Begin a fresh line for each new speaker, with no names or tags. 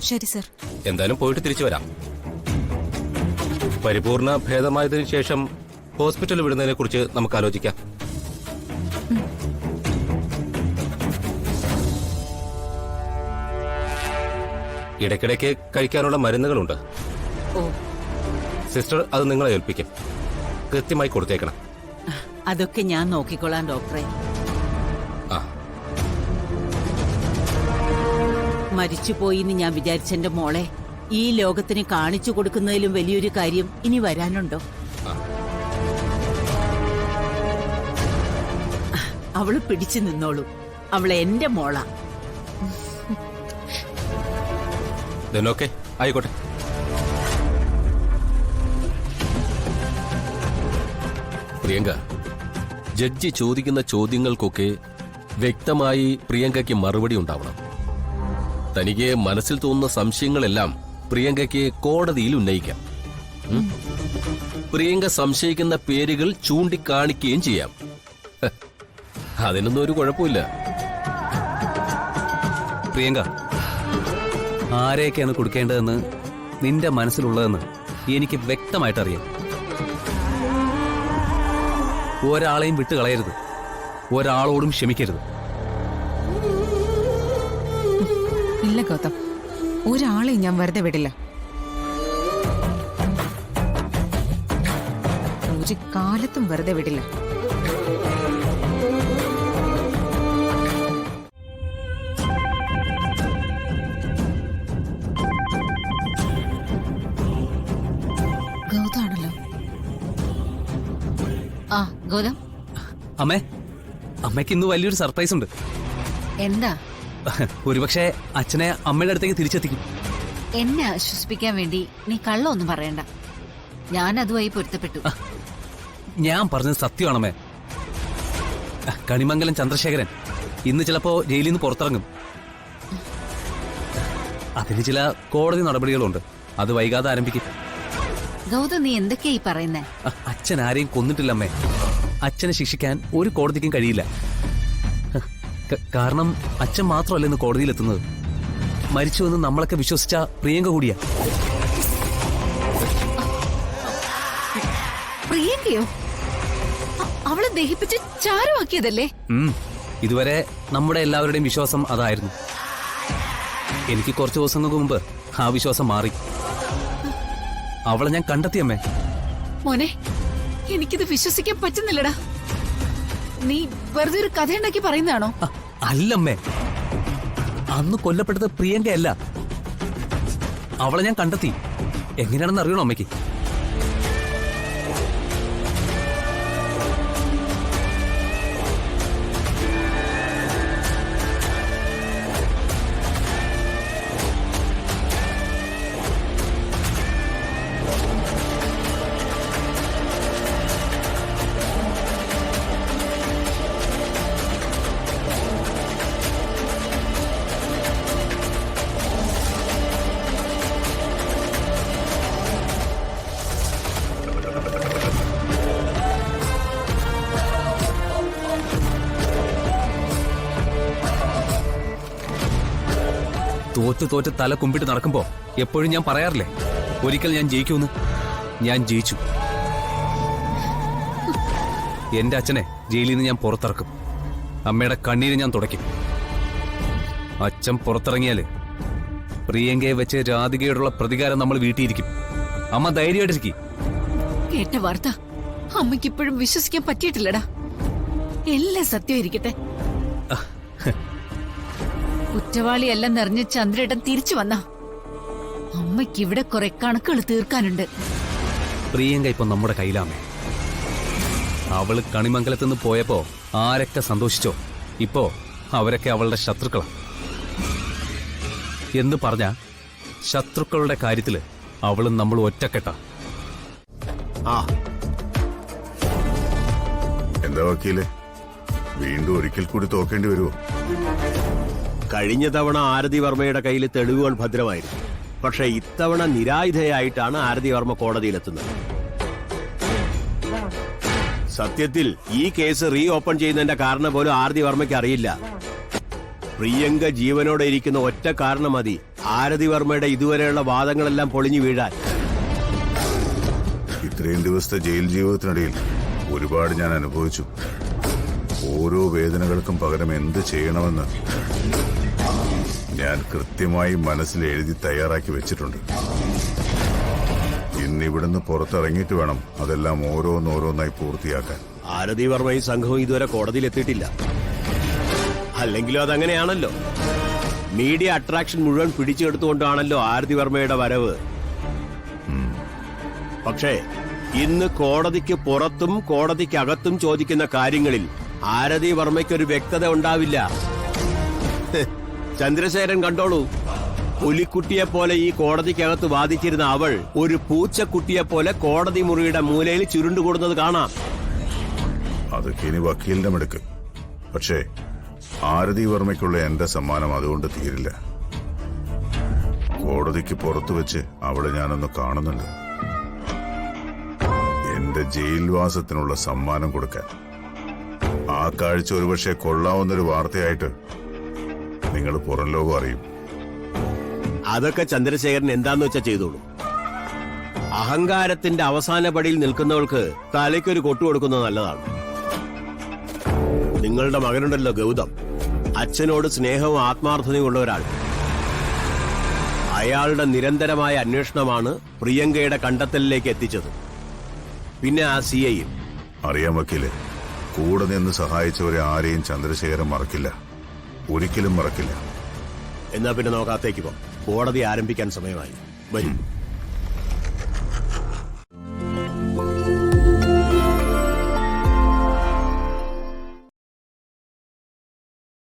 ശരി സർ.
എന്തായാലും പോയിട്ട് തിരിച്ചു വരാം. പരിപൂർണ ഭേദമായതിനു ശേഷം ഹോസ്പിറ്റൽ വിടുന്നതിനെ കുറിച്ച് നമുക്ക് ആലോചിക്കാം. ഇടയ്ക്കിടയ്ക്ക് കഴിക്കാനുള്ള മരുന്നുകളുണ്ട്. സിസ്റ്റർ അത് നിങ്ങളെ ഏൽപ്പിക്കും. കൃത്യമായി കൊടുത്തേക്കണം.
അതൊക്കെ ഞാൻ നോക്കിക്കൊള്ളാം ഡോക്ടറെ. മരിച്ചുപോയിന്ന് ഞാൻ വിചാരിച്ചെന്റെ മോളെ ഈ ലോകത്തിന് കാണിച്ചു കൊടുക്കുന്നതിലും വലിയൊരു കാര്യം ഇനി വരാനുണ്ടോ? അവള് പിടിച്ചു നിന്നോളൂ. അവളെ എന്റെ മോളാ.
ആയിക്കോട്ടെ.
പ്രിയങ്ക, ജഡ്ജി ചോദിക്കുന്ന ചോദ്യങ്ങൾക്കൊക്കെ വ്യക്തമായി പ്രിയങ്കയ്ക്ക് മറുപടി ഉണ്ടാവണം. തനിക്ക് മനസ്സിൽ തോന്നുന്ന സംശയങ്ങളെല്ലാം പ്രിയങ്കയ്ക്ക് കോടതിയിൽ ഉന്നയിക്കാം. പ്രിയങ്ക സംശയിക്കുന്ന പേരുകൾ ചൂണ്ടിക്കാണിക്കുകയും ചെയ്യാം. അതിനൊന്നും ഒരു കുഴപ്പമില്ല.
പ്രിയങ്ക, ആരെയൊക്കെയാണ് കൊടുക്കേണ്ടതെന്ന് നിന്റെ മനസ്സിലുള്ളതെന്ന് എനിക്ക് വ്യക്തമായിട്ടറിയാം. ഒരാളെയും വിട്ടുകളയരുത്, ഒരാളോടും ക്ഷമിക്കരുത്.
ഇല്ല ഗൗതം, ഒരാളെയും ഞാൻ വെറുതെ വിടില്ല. ഒരു കാലത്തും വെറുതെ വിടില്ല. ഗൗതമാണല്ലോ.
ആ ഗൗതം.
അമ്മേ, അമ്മയ്ക്ക് ഇന്ന് വലിയൊരു സർപ്രൈസ് ഉണ്ട്.
എന്താ?
ഒരുപക്ഷെ അച്ഛനെ അമ്മയുടെ അടുത്തേക്ക് തിരിച്ചെത്തിക്കും.
എന്നെ ആശ്വസിപ്പിക്കാൻ വേണ്ടി നീ കള്ളൊന്നും പറയണ്ട. ഞാൻ അതുമായി പൊരുത്തപ്പെട്ടു.
ഞാൻ പറഞ്ഞത് സത്യമാണമ്മേ. കണിമംഗലം ചന്ദ്രശേഖരൻ ഇന്ന് ചിലപ്പോ ജയിലിൽ നിന്ന് പുറത്തിറങ്ങും. അതിന് ചില കോടതി നടപടികളുണ്ട്. അത് വൈകാതെ ആരംഭിക്കും.
ഗൗതം, നീ എന്തൊക്കെയായി പറയുന്നേ?
അച്ഛൻ ആരെയും കൊന്നിട്ടില്ലമ്മേ. അച്ഛനെ ശിക്ഷിക്കാൻ ഒരു കോടതിക്കും കഴിയില്ല. കാരണം അച്ഛൻ മാത്രമല്ല ഇന്ന് കോടതിയിലെത്തുന്നത്. മരിച്ചുവെന്ന് നമ്മളൊക്കെ വിശ്വസിച്ച പ്രിയങ്ക കൂടിയാ.
പ്രിയങ്കയോ? അവളെ ദഹിപ്പിച്ച് ചാരമാക്കിയതല്ലേ?
ഇതുവരെ നമ്മുടെ എല്ലാവരുടെയും വിശ്വാസം അതായിരുന്നു. എനിക്ക് കുറച്ചു ദിവസങ്ങൾക്ക് മുമ്പ് ആ വിശ്വാസം മാറി. അവളെ ഞാൻ കണ്ടെത്തിയമ്മേ.
മോനെ, എനിക്കിത് വിശ്വസിക്കാൻ പറ്റുന്നില്ലടാ. നീ വെറുതെ ഒരു കഥയുണ്ടാക്കി പറയുന്നതാണോ?
അല്ലമ്മേ, അന്ന് കൊല്ലപ്പെട്ടത് പ്രിയങ്കയല്ല. അവളെ ഞാൻ കണ്ടെത്തി. എങ്ങനെയാണെന്ന് അറിയണോ അമ്മയ്ക്ക്? തോറ്റ് തല കുമ്പിട്ട് നടക്കുമ്പോ എപ്പോഴും ഞാൻ പറയാറില്ലേ, ഒരിക്കൽ ഞാൻ ജയിക്കൂന്ന്. ഞാൻ ജയിച്ചു. എന്റെ അച്ഛനെ ജയിലിൽ നിന്ന് ഞാൻ പുറത്തിറക്കും. അമ്മയുടെ കണ്ണീര് ഞാൻ തുടയ്ക്കും. അച്ഛൻ പുറത്തിറങ്ങിയാല് പ്രിയങ്കയെ വെച്ച് രാധികയോടുള്ള പ്രതികാരം നമ്മൾ വീട്ടിയിരിക്കും. അമ്മ ധൈര്യമായിട്ടിരിക്കും.
കേട്ട വാർത്ത അമ്മയ്ക്കിപ്പോഴും വിശ്വസിക്കാൻ പറ്റിയിട്ടില്ലടാ. എല്ലാം സത്യമായിരിക്കട്ടെ. കുറ്റവാളിയെല്ലാം നിറഞ്ഞ് ചന്ദ്രേട്ടൻ തിരിച്ചു വന്ന അമ്മയ്ക്ക് ഇവിടെ കുറെ കണക്കുകൾ തീർക്കാനുണ്ട്.
പ്രിയങ്ക ഇപ്പൊ നമ്മുടെ കയ്യിലാമേ. അവള് കണിമംഗലത്തുനിന്ന് പോയപ്പോ ആരൊക്കെ സന്തോഷിച്ചോ, ഇപ്പോ അവരൊക്കെ അവളുടെ ശത്രുക്കളാ. എന്ന് പറഞ്ഞ ശത്രുക്കളുടെ കാര്യത്തില് അവളും നമ്മൾ ഒറ്റക്കെട്ടാ.
എന്താ വക്കീലെ, വീണ്ടും ഒരിക്കൽ കൂടി തോക്കേണ്ടി വരുമോ?
കഴിഞ്ഞ തവണ ആരതി വർമ്മയുടെ കയ്യിൽ തെളിവുകൾ ഭദ്രമായിരുന്നു. പക്ഷെ ഇത്തവണ നിരായുധയായിട്ടാണ് ആരതി വർമ്മ കോടതിയിലെത്തുന്നത്. സത്യത്തിൽ ഈ കേസ് റീ ഓപ്പൺ ചെയ്യുന്നതിന്റെ കാരണം പോലും ആരതി വർമ്മയ്ക്ക് അറിയില്ല. പ്രിയങ്ക ജീവനോടെ ഇരിക്കുന്ന ഒറ്റ കാരണം മതി ആരതി വർമ്മയുടെ ഇതുവരെയുള്ള വാദങ്ങളെല്ലാം പൊളിഞ്ഞു വീഴാൻ.
ഇത്രയും ദിവസത്തെ ജയിൽ ജീവിതത്തിനിടയിൽ ഒരുപാട് ഞാൻ അനുഭവിച്ചു. ഓരോ വേദനകൾക്കും പകരം എന്ത് ചെയ്യണമെന്ന് ഞാൻ കൃത്യമായി മനസ്സിൽ എഴുതി തയ്യാറാക്കി വെച്ചിട്ടുണ്ട്. ഇന്നിവിടുന്ന് പുറത്തിറങ്ങിയിട്ട് വേണം അതെല്ലാം ഓരോന്നോരോന്നായി പൂർത്തിയാക്കാൻ.
ആരതി വർമ്മയും സംഘവും ഇതുവരെ കോടതിയിൽ എത്തിയിട്ടില്ല. അല്ലെങ്കിലും അതങ്ങനെയാണല്ലോ. മീഡിയ അട്രാക്ഷൻ മുഴുവൻ പിടിച്ചെടുത്തുകൊണ്ടാണല്ലോ ആരതി വർമ്മയുടെ വരവ്. പക്ഷേ ഇന്ന് കോടതിക്ക് പുറത്തും കോടതിക്കകത്തും ചോദിക്കുന്ന കാര്യങ്ങളിൽ ആരതി വർമ്മയ്ക്കൊരു വ്യക്തത ഉണ്ടാവില്ല. ചന്ദ്രശേഖരൻ കണ്ടോളൂ, പുലിക്കുട്ടിയെ പോലെ ഈ കോടതിക്കകത്ത് വാദിച്ചിരുന്ന അവൾ ഒരു പൂച്ചക്കുട്ടിയെ പോലെ കോടതി മുറിയുടെ മൂലയിൽ ചുരുണ്ടുകൂടുന്നത് കാണാം.
അതൊക്കെ ഇനി വക്കീലിന്റെ മിടുക്ക്. പക്ഷേ ആരതി വർമ്മയ്ക്കുള്ള എന്റെ സമ്മാനം അതുകൊണ്ട് തീരില്ല. കോടതിക്ക് പുറത്തു വെച്ച് അവളെ ഞാനൊന്ന് കാണുന്നുണ്ട്. എന്റെ ജയിൽവാസത്തിനുള്ള സമ്മാനം കൊടുക്കാൻ. ആ കാഴ്ച ഒരുപക്ഷെ കൊള്ളാവുന്നൊരു വാർത്തയായിട്ട് നിങ്ങൾ പുറം ലോകം അറിയും.
അതൊക്കെ ചന്ദ്രശേഖരൻ എന്താന്ന് വെച്ചാ ചെയ്തോളൂ. അഹങ്കാരത്തിന്റെ അവസാന പടിയിൽ നിൽക്കുന്നവൾക്ക് തലയ്ക്കൊരു കൊട്ടു കൊടുക്കുന്നത് നല്ലതാണ്. നിങ്ങളുടെ മകനുണ്ടല്ലോ ഗൗതം, അച്ഛനോട് സ്നേഹവും ആത്മാർത്ഥതയും ഉള്ള ഒരാൾ. അയാളുടെ നിരന്തരമായ അന്വേഷണമാണ് പ്രിയങ്കയുടെ കണ്ടെത്തലിലേക്ക് എത്തിച്ചത്. പിന്നെ ആ സിഐയും.
അറിയാൻ വക്കീല്, കൂടെ നിന്ന് സഹായിച്ചവരെ ആരെയും ചന്ദ്രശേഖരൻ മറക്കില്ല, ഒരിക്കലും മറക്കില്ല.
എന്നാ പിന്നെ നോക്കാത്തേക്ക് പോ. കോടതി ആരംഭിക്കാൻ സമയമായി. വരും.